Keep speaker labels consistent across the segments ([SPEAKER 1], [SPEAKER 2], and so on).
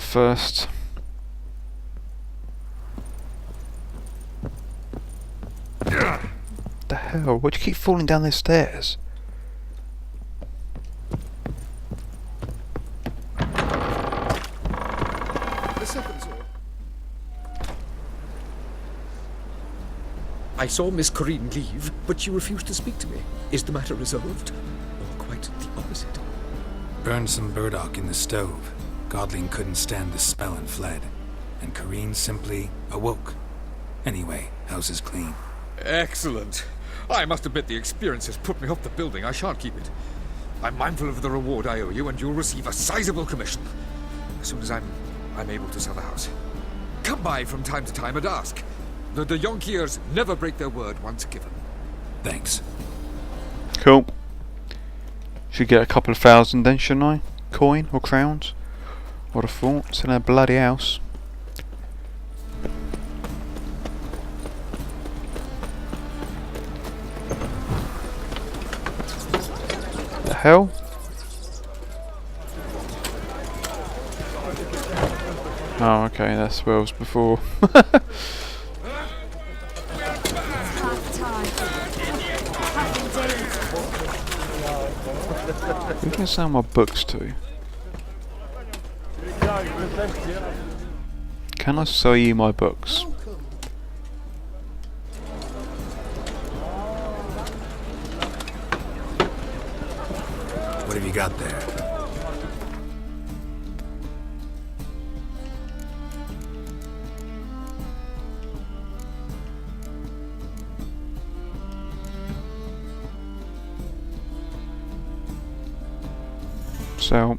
[SPEAKER 1] first. What the hell? Why'd you keep falling down the stairs?
[SPEAKER 2] I saw Miss Corinne leave, but she refused to speak to me. Is the matter resolved? Or quite the opposite?
[SPEAKER 3] Burned some burdock in the stove. Godling couldn't stand the smell and fled. And Corinne simply awoke. Anyway, house is clean.
[SPEAKER 4] Excellent. I must admit the experience has put me off the building. I shan't keep it. I'm mindful of the reward I owe you, and you'll receive a sizable commission as soon as I'm able to sell the house. Come by from time to time and ask. The de Jonkiers never break their word once given.
[SPEAKER 3] Thanks.
[SPEAKER 1] Cool. Should get a couple of thousand then, shouldn't I? Coin or crowns? What a thought. It's in a bloody house. The hell? Oh, okay, that's where I was before. Who can I sell my books to? Can I sell you my books?
[SPEAKER 3] What have you got there?
[SPEAKER 1] So,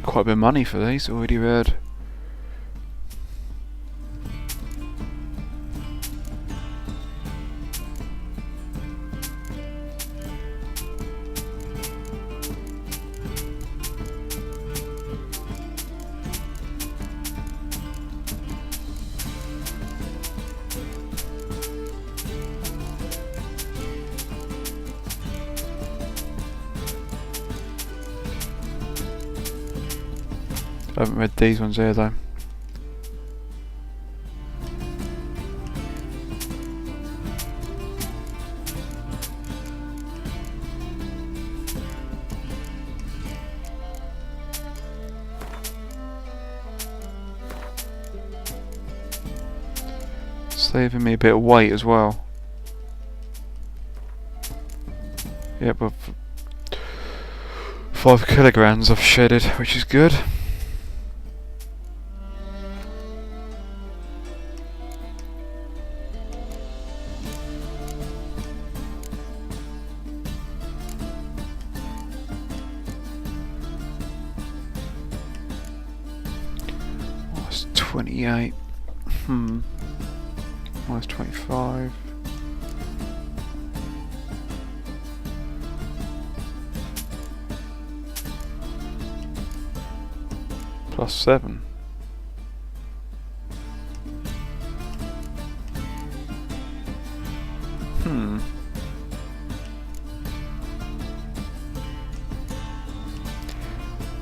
[SPEAKER 1] quite a bit of money for these, already read. I haven't read these ones here though. Saving me a bit of weight as well. Yeah, but 5 kilograms I've shedded, which is good. That's 28. Minus 25. Plus 7.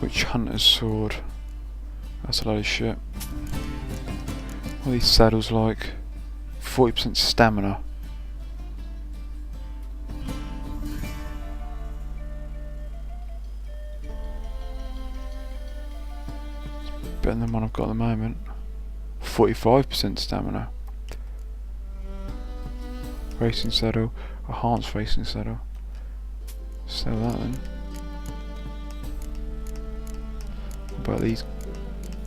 [SPEAKER 1] Witch Hunter's Sword. That's a load of shit. What are these saddles like? 40% stamina. Better than the one I've got at the moment. 45% stamina. Racing saddle. Enhanced racing saddle. Sell that then. What about these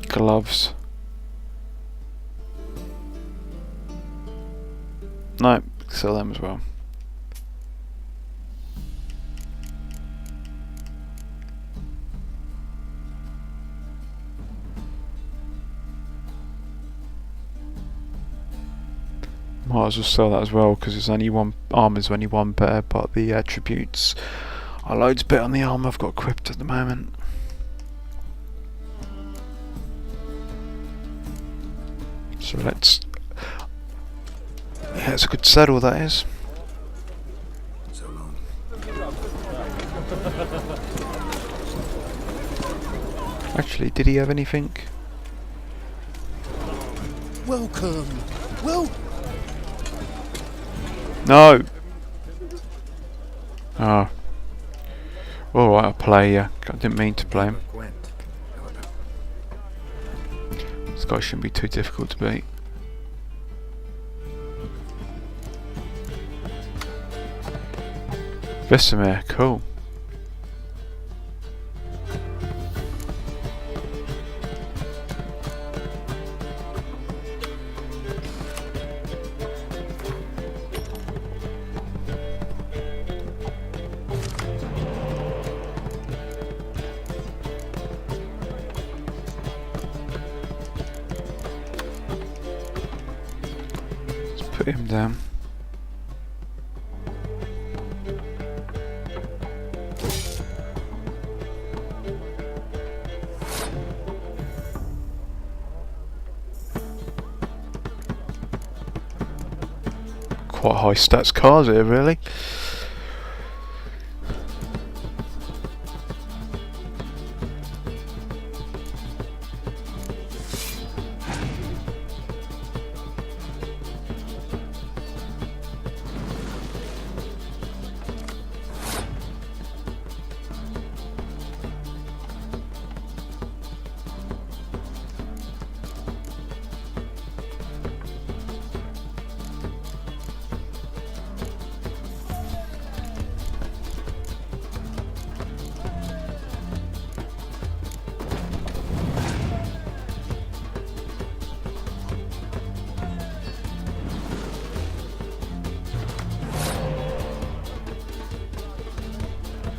[SPEAKER 1] gloves? No, sell them as well. Might as well sell that as well because it's only one. Armor's only one better, but the attributes are loads better on the armor I've got equipped at the moment. So let's. Yeah, it's a good saddle that is.
[SPEAKER 3] So long.
[SPEAKER 1] Actually, did he have anything?
[SPEAKER 2] Welcome. Well.
[SPEAKER 1] No! Oh. Alright, I'll play you. I didn't mean to play him.
[SPEAKER 3] Gwent.
[SPEAKER 1] This guy shouldn't be too difficult to beat. Vesemir, cool. Let's put him down. Quite high stats cars here, really.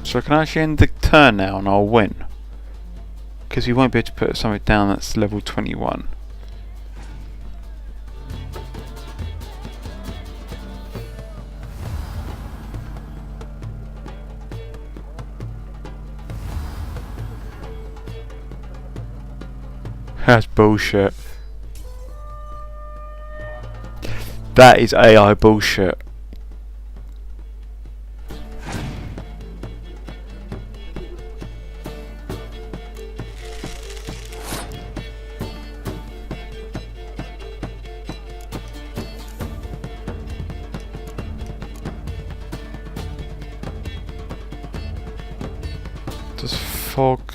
[SPEAKER 1] So I can actually end the turn now and I'll win. Because you won't be able to put something down that's level 21. That's bullshit. That is AI bullshit. Does fog...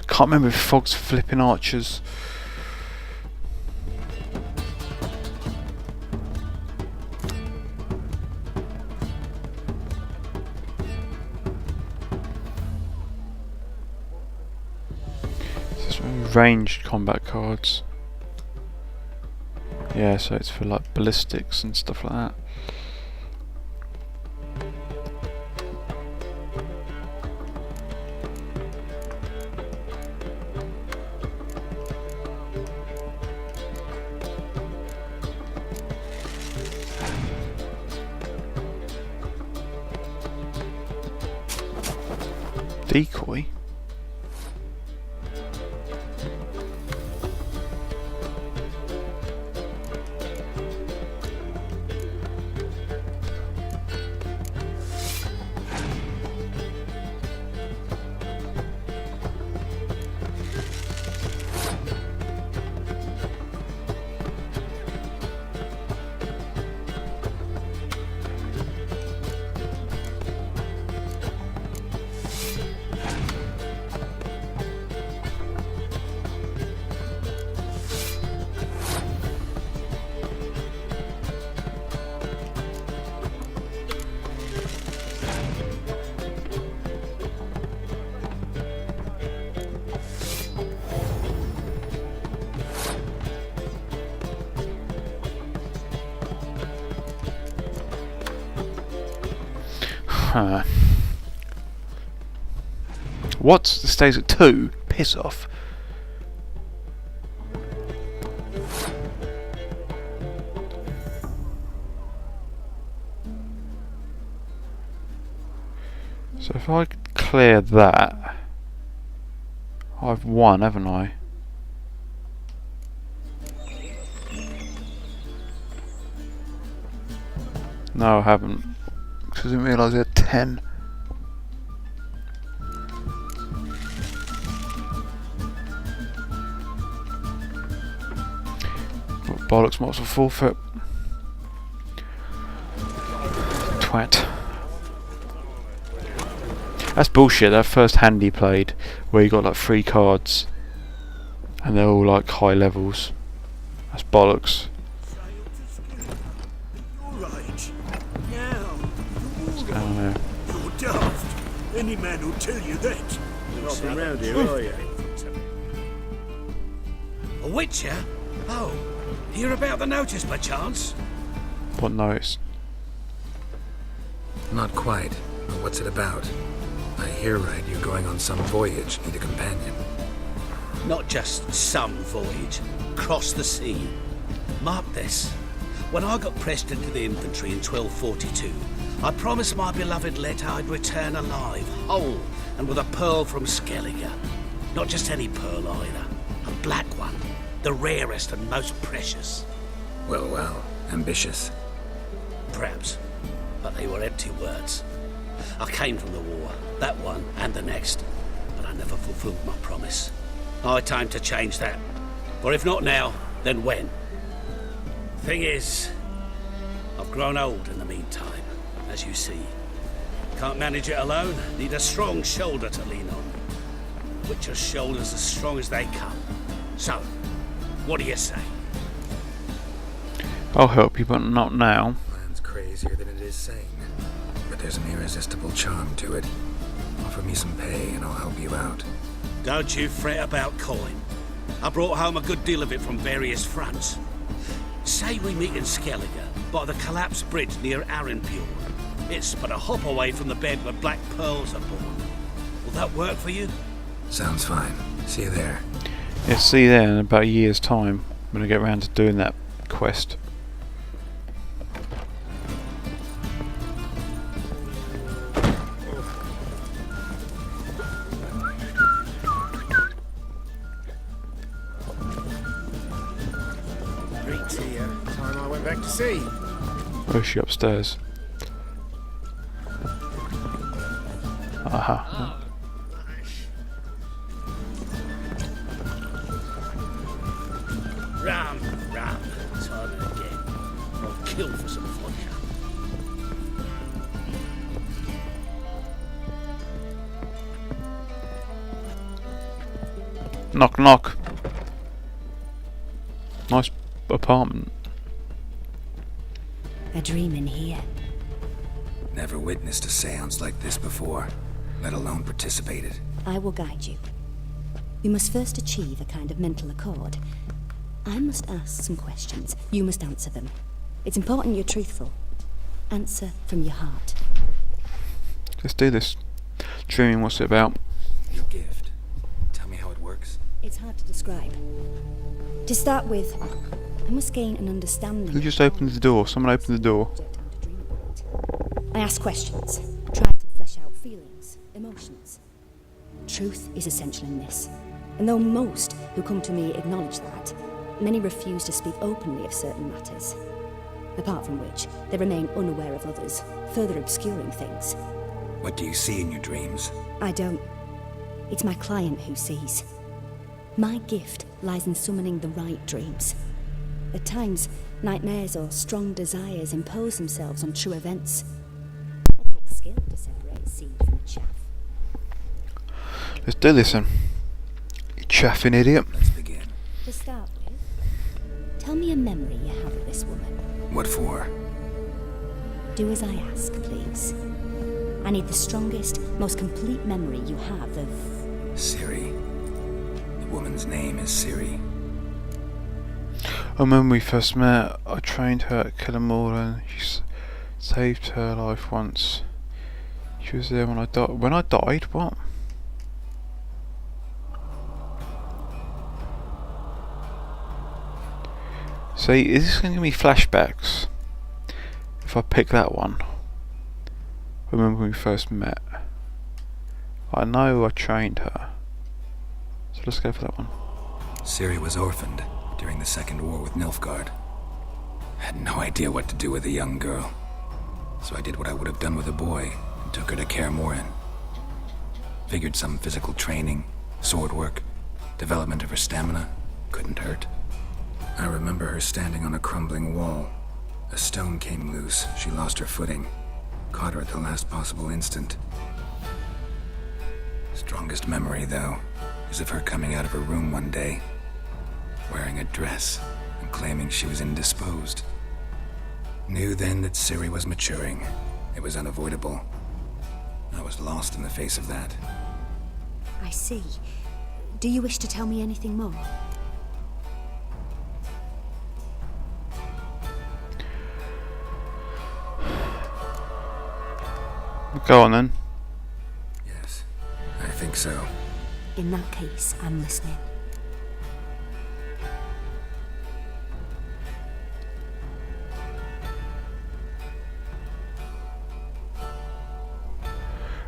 [SPEAKER 1] Can't remember if fog's flipping archers. This is ranged combat cards. Yeah, so it's for like ballistics and stuff like that. Decoy? Huh. What? This stays at 2? Piss off. So if I clear that, I've won, haven't I? No, I haven't. Because I didn't realise I had 10. Bollocks, what's a forfeit? Twat. That's bullshit, that first hand he played, where you got like 3 cards, and they're all like high levels. That's bollocks.
[SPEAKER 5] Right. Now,
[SPEAKER 1] What's going on there?
[SPEAKER 5] you're daft. Any man will tell you that.
[SPEAKER 6] You're not from around here, are you?
[SPEAKER 7] A witcher? Oh, hear about the notice by chance?
[SPEAKER 1] What notice?
[SPEAKER 3] Not quite. But what's it about? I hear right you're going on some voyage, need a companion.
[SPEAKER 7] Not just some voyage, cross the sea. Mark this. When I got pressed into the infantry in 1242, I promised my beloved Letta I'd return alive, whole, and with a pearl from Skellige. Not just any pearl either, a black one, the rarest and most precious.
[SPEAKER 3] Well, ambitious.
[SPEAKER 7] Perhaps, but they were empty words. I came from the war, that one and the next, but I never fulfilled my promise. High time to change that. For if not now, then when? Thing is, I've grown old in the meantime, as you see. Can't manage it alone, need a strong shoulder to lean on. Witcher's shoulders as strong as they come. So, what do you say?
[SPEAKER 1] I'll help you, but not now.
[SPEAKER 3] Plan's crazier than it is sane. But there's an irresistible charm to it. Offer me some pay and I'll help you out.
[SPEAKER 7] Don't you fret about coin. I brought home a good deal of it from various fronts. Say we meet in Skellige, by the collapsed bridge near Arenpure. It's but a hop away from the bed where black pearls are born. Will that work for you?
[SPEAKER 3] Sounds fine. See you there.
[SPEAKER 1] Yeah, see you there in about a year's time when I get around to doing that quest.
[SPEAKER 6] Greet's here. Time I went back to sea.
[SPEAKER 1] Where's she upstairs? Aha.
[SPEAKER 7] Ram, time and again. I'll kill for some vodka.
[SPEAKER 1] Knock knock. Nice apartment.
[SPEAKER 8] A dream in here.
[SPEAKER 3] Never witnessed a seance like this before, let alone participated.
[SPEAKER 8] I will guide you. You must first achieve a kind of mental accord. I must ask some questions. You must answer them. It's important you're truthful. Answer from your heart.
[SPEAKER 1] Let's do this. Dreaming, what's it about?
[SPEAKER 3] Your gift. Tell me how it works.
[SPEAKER 8] It's hard to describe. To start with, I must gain an understanding.
[SPEAKER 1] Who just opened the door? Someone opened the door.
[SPEAKER 8] I ask questions, try to flesh out feelings, emotions. Truth is essential in this, and though most who come to me acknowledge that, many refuse to speak openly of certain matters. Apart from which, they remain unaware of others, further obscuring things.
[SPEAKER 3] What do you see in your dreams?
[SPEAKER 8] I don't. It's my client who sees. My gift lies in summoning the right dreams. At times, nightmares or strong desires impose themselves on true events. It takes skill to separate seed from chaff.
[SPEAKER 1] Let's do this then. You chaffing idiot.
[SPEAKER 3] Let's begin.
[SPEAKER 8] To start with, tell me a memory you have of this woman.
[SPEAKER 3] What for?
[SPEAKER 8] Do as I ask, please. I need the strongest, most complete memory you have of...
[SPEAKER 3] Ciri. The woman's name is Ciri.
[SPEAKER 1] I remember when we first met, I trained her at kill 'em all and she saved her life once. She was there when I died. When I died? What? See, is this going to give me flashbacks? If I pick that one. Remember when we first met. I know I trained her. So let's go for that one.
[SPEAKER 3] Ciri was orphaned during the Second War with Nilfgaard. Had no idea what to do with a young girl. So I did what I would have done with a boy and took her to Kaer Morhen. Figured some physical training, sword work, development of her stamina couldn't hurt. I remember her standing on a crumbling wall. A stone came loose, she lost her footing. Caught her at the last possible instant. Strongest memory, though, is of her coming out of her room one day, wearing a dress and claiming she was indisposed. Knew then that Ciri was maturing. It was unavoidable. I was lost in the face of that.
[SPEAKER 8] I see. Do you wish to tell me anything more?
[SPEAKER 1] Go on then.
[SPEAKER 3] Yes, I think so.
[SPEAKER 8] In that case, I'm listening.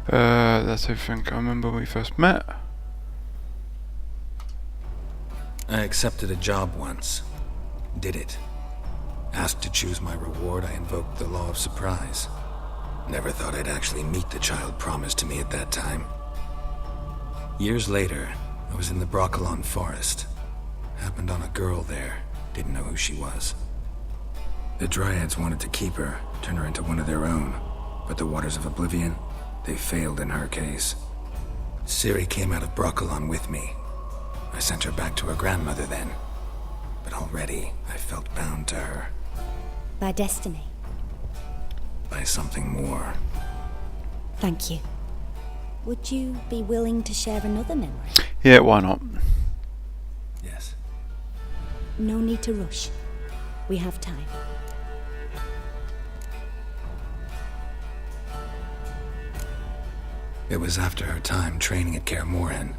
[SPEAKER 1] That's everything I remember when we first met.
[SPEAKER 3] I accepted a job once. Did it. Asked to choose my reward, I invoked the law of surprise. Never thought I'd actually meet the child promised to me at that time. Years later, I was in the Broccolon forest. Happened on a girl there. Didn't know who she was. The Dryads wanted to keep her, turn her into one of their own. But the Waters of Oblivion, they failed in her case. Ciri came out of Broccolon with me. I sent her back to her grandmother then. But already, I felt bound to her.
[SPEAKER 8] By destiny.
[SPEAKER 3] By something more.
[SPEAKER 8] Thank you. Would you be willing to share another memory?
[SPEAKER 1] Yeah, why not?
[SPEAKER 3] Yes.
[SPEAKER 8] No need to rush. We have time.
[SPEAKER 3] It was after her time training at Kaer Morhen.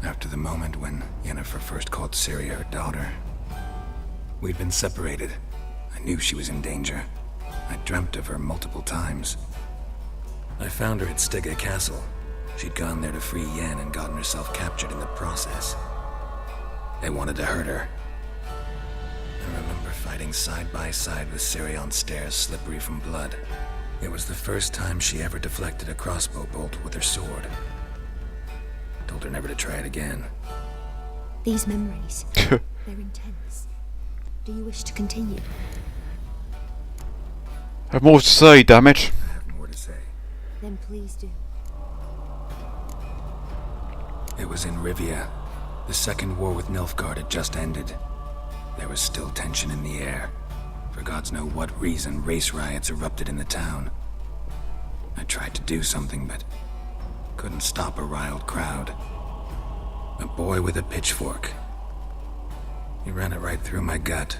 [SPEAKER 3] After the moment when Yennefer first called Ciri her daughter. We'd been separated. I knew she was in danger. I dreamt of her multiple times. I found her at Stege Castle. She'd gone there to free Yen and gotten herself captured in the process. They wanted to hurt her. I remember fighting side by side with Ciri on stairs slippery from blood. It was the first time she ever deflected a crossbow bolt with her sword. Told her never to try it again.
[SPEAKER 8] These memories, they're intense. Do you wish to continue?
[SPEAKER 1] Have more to say, damn it.
[SPEAKER 3] I have more to say.
[SPEAKER 8] Then please do.
[SPEAKER 3] It was in Rivia. The second war with Nilfgaard had just ended. There was still tension in the air. For gods know what reason, race riots erupted in the town. I tried to do something, but couldn't stop a riled crowd. A boy with a pitchfork. He ran it right through my gut.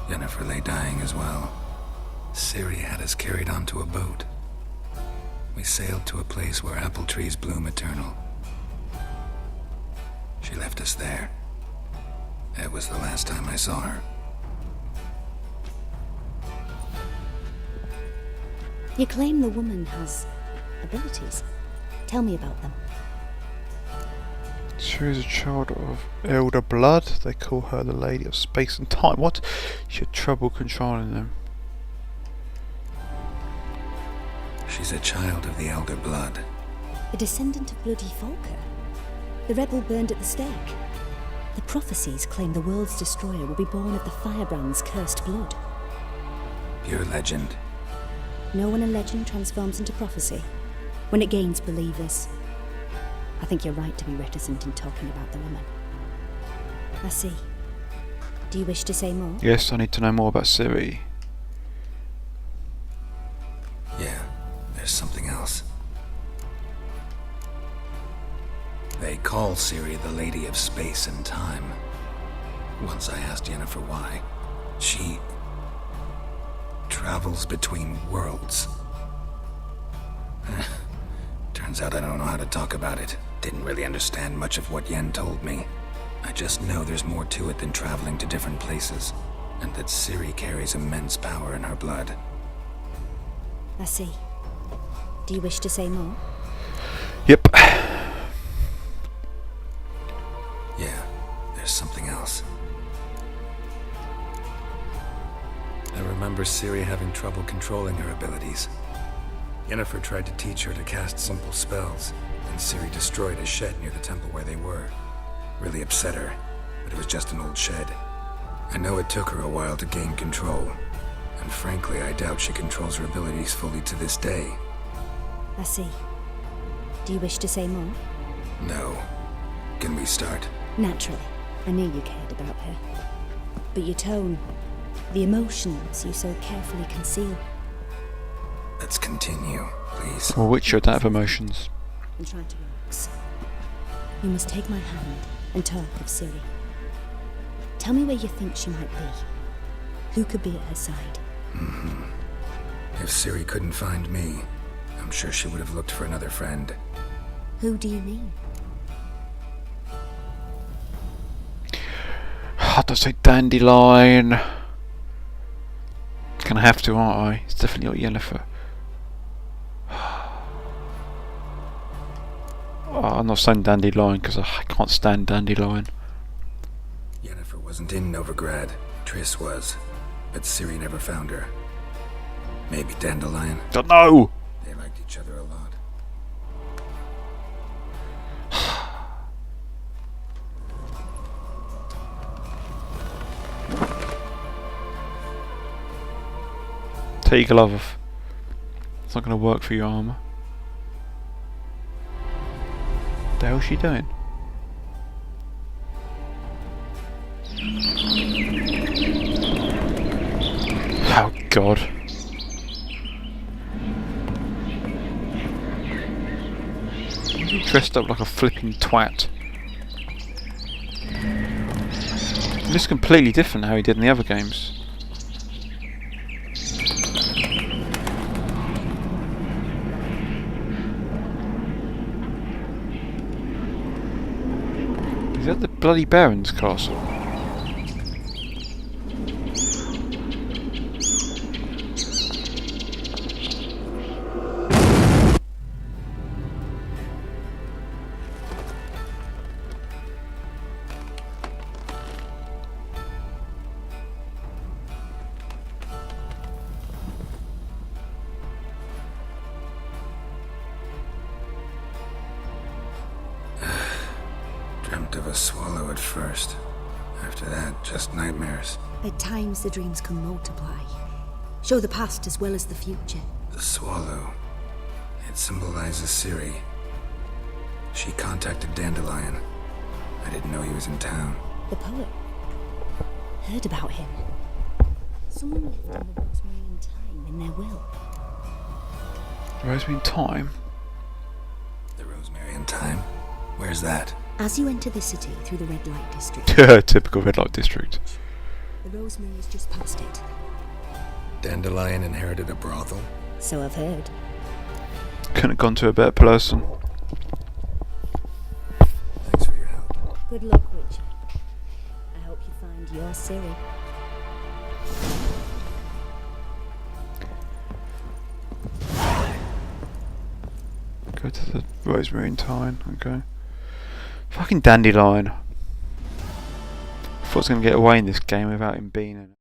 [SPEAKER 3] Yennefer lay dying as well. Ciri had us carried onto a boat. We sailed to a place where apple trees bloom eternal. She left us there. That was the last time I saw her.
[SPEAKER 8] You claim the woman has abilities. Tell me about them.
[SPEAKER 1] She is a child of elder blood. They call her the Lady of Space and Time. What? She had trouble controlling them.
[SPEAKER 3] She's a child of the elder blood.
[SPEAKER 8] A descendant of bloody Volker. The rebel burned at the stake. The prophecies claim the world's destroyer will be born of the firebrand's cursed blood.
[SPEAKER 3] Pure legend.
[SPEAKER 8] Know when a legend transforms into prophecy? When it gains believers. I think you're right to be reticent in talking about the woman. I see. Do you wish to say more?
[SPEAKER 1] Yes, I need to know more about Ciri.
[SPEAKER 3] Yeah, there's something else. They call Ciri the Lady of Space and Time. Once I asked Yennefer why. She travels between worlds. Turns out I don't know how to talk about it. Didn't really understand much of what Yen told me. I just know there's more to it than traveling to different places, and that Ciri carries immense power in her blood.
[SPEAKER 8] I see. Do you wish to say more?
[SPEAKER 1] Yep.
[SPEAKER 3] Yeah, there's something else. I remember Ciri having trouble controlling her abilities. Yennefer tried to teach her to cast simple spells, and Ciri destroyed a shed near the temple where they were. Really upset her. but it was just an old shed. I know it took her a while to gain control, and frankly, I doubt she controls her abilities fully to this day.
[SPEAKER 8] I see. Do you wish to say more?
[SPEAKER 3] No. Can we start?
[SPEAKER 8] Naturally. I knew you cared about her. But your tone, the emotions you so carefully conceal.
[SPEAKER 3] Let's continue, please.
[SPEAKER 1] Well, Witcher don't have emotions.
[SPEAKER 8] And try to relax. You must take my hand and talk of Ciri. Tell me where you think she might be. Who could be at her side?
[SPEAKER 3] If Ciri couldn't find me, I'm sure she would have looked for another friend.
[SPEAKER 8] Who do you mean?
[SPEAKER 1] I don't say Dandelion. Gonna have to, aren't I? It's definitely not Yennefer. Oh, I'm not saying Dandelion because I can't stand Dandelion.
[SPEAKER 3] Yennefer wasn't in Novigrad. Triss was. But Ciri never found her. Maybe Dandelion.
[SPEAKER 1] Don't know!
[SPEAKER 3] They liked each other a lot.
[SPEAKER 1] Take your glove off. It's not going to work for your armour. What the hell's she doing? Oh God. He dressed up like a flipping twat. This is completely different how he did in the other games. Is that the bloody Baron's castle?
[SPEAKER 3] Dreamt of a swallow at first. After that, just nightmares.
[SPEAKER 8] At times the dreams can multiply. Show the past as well as the future.
[SPEAKER 3] The swallow. It symbolizes Ciri. She contacted Dandelion. I didn't know he was in town.
[SPEAKER 8] The poet. Heard about him. Someone left him the rosemary and thyme in their will.
[SPEAKER 1] Rosemary Time?
[SPEAKER 3] The Rosemary and Thyme? Where's that?
[SPEAKER 8] As you enter the city through the red light district,
[SPEAKER 1] Typical red light district.
[SPEAKER 8] the rosemary is just past it.
[SPEAKER 3] Dandelion inherited a brothel?
[SPEAKER 8] So I've heard.
[SPEAKER 1] Couldn't have gone to a better person.
[SPEAKER 3] Thanks for your help.
[SPEAKER 8] Good luck, Witcher. I hope you find your Ciri.
[SPEAKER 1] Go to the Rosemary and Thyme, okay. Fucking Dandelion. I thought I was going to get away in this game without him being in it.